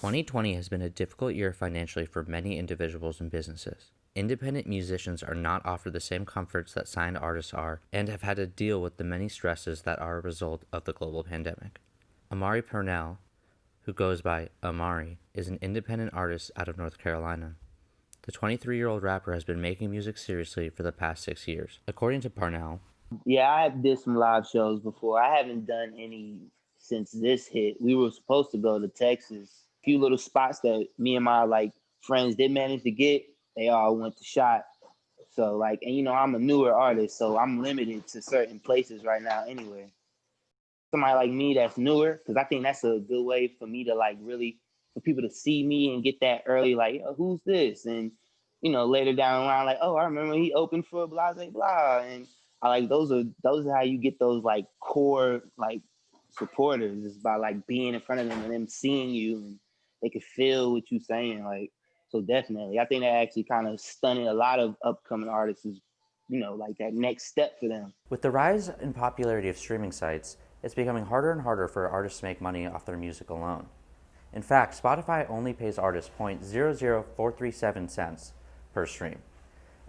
2020 has been a difficult year financially for many individuals and businesses. Independent musicians are not offered the same comforts that signed artists are and have had to deal with the many stresses that are a result of the global pandemic. Amari Purnell, who goes by Amari, is an independent artist out of North Carolina. The 23-year-old rapper has been making music seriously for the past 6 years. According to Purnell, Yeah, I did some live shows before. I haven't done any since this hit. We were supposed to go to Texas. A few little spots that me and my friends did manage to get, they all went to shot. So and I'm a newer artist, so I'm limited to certain places right now anyway. Somebody like me that's newer, because I think that's a good way for me to really for people to see me and get that early, who's this? And later down the line, oh, I remember he opened for blah blah blah. And I those are how you get those core supporters, is by being in front of them and them seeing you and they can feel what you're saying. So definitely. I think that actually kind of stunning a lot of upcoming artists is, that next step for them. with the rise in popularity of streaming sites, it's becoming harder and harder for artists to make money off their music alone. In fact, Spotify only pays artists 0.00437 cents per stream.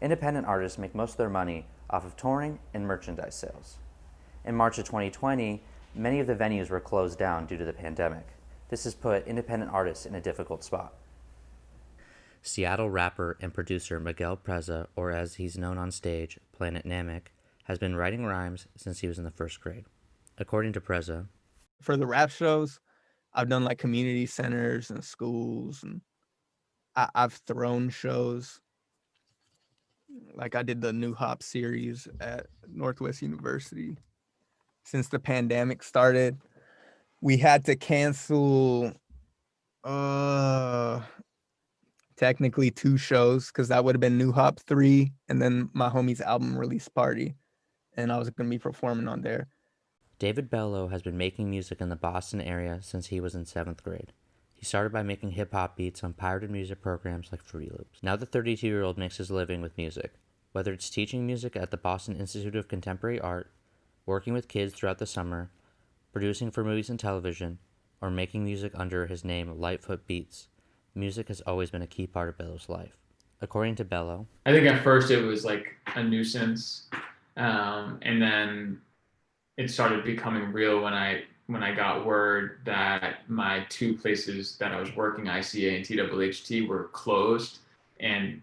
Independent artists make most of their money off of touring and merchandise sales. In March of 2020, many of the venues were closed down due to the pandemic. This has put independent artists in a difficult spot. Seattle rapper and producer Miguel Preza, or as he's known on stage, Planet Namek, has been writing rhymes since he was in the first grade. According to Preza, for the rap shows, I've done community centers and schools, and I've thrown shows. I did the New Hop series at Northwest University. Since the pandemic started, we had to cancel technically 2 shows, because that would have been New Hop 3 and then my homie's album release party, and I was going to be performing on there. David Bello has been making music in the Boston area since he was in 7th grade. He started by making hip-hop beats on pirated music programs like Fruity Loops. Now the 32-year-old makes his living with music, whether it's teaching music at the Boston Institute of Contemporary Art, working with kids throughout the summer, producing for movies and television, or making music under his name Lightfoot Beats. Music has always been a key part of Bello's life. According to Bello, I think at first it was a nuisance, and then it started becoming real when I got word that my 2 places that I was working, ICA and TWHT, were closed and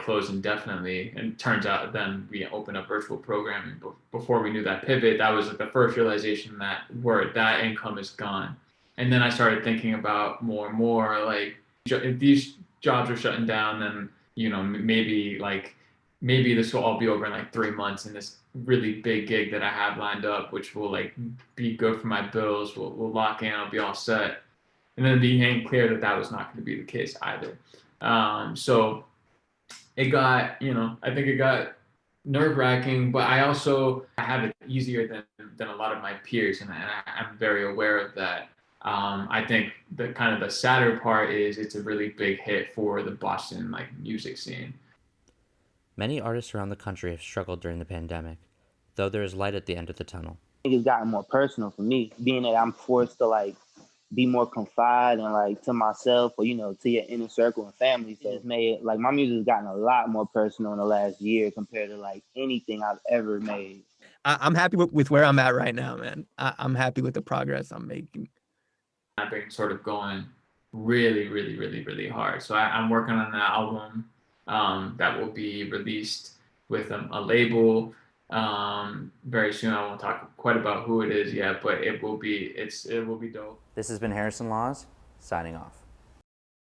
closed indefinitely. And it turns out then we opened up virtual programming. Before we knew that pivot, that was the first realization that that income is gone. And then I started thinking about more and more, if these jobs are shutting down, then maybe this will all be over in 3 months, and this really big gig that I have lined up, which will be good for my bills, will lock in, I'll be all set. And then it became clear that was not going to be the case either. So it got, I think it got nerve-wracking, but I have it easier than a lot of my peers, and I'm very aware of that. I think the sadder part is it's a really big hit for the Boston music scene. many artists around the country have struggled during the pandemic, though there is light at the end of the tunnel. I think it's gotten more personal for me, being that I'm forced to be more confined and to myself, or to your inner circle and family. So it's made my music has gotten a lot more personal in the last year compared to anything I've ever made. I'm happy with where I'm at right now, man. I'm happy with the progress I'm making. I've been sort of going really, really, really, really hard. So I'm working on an album that will be released with a label very soon. I won't talk quite about who it is yet, but it will be dope. This has been Harrison Laws, signing off.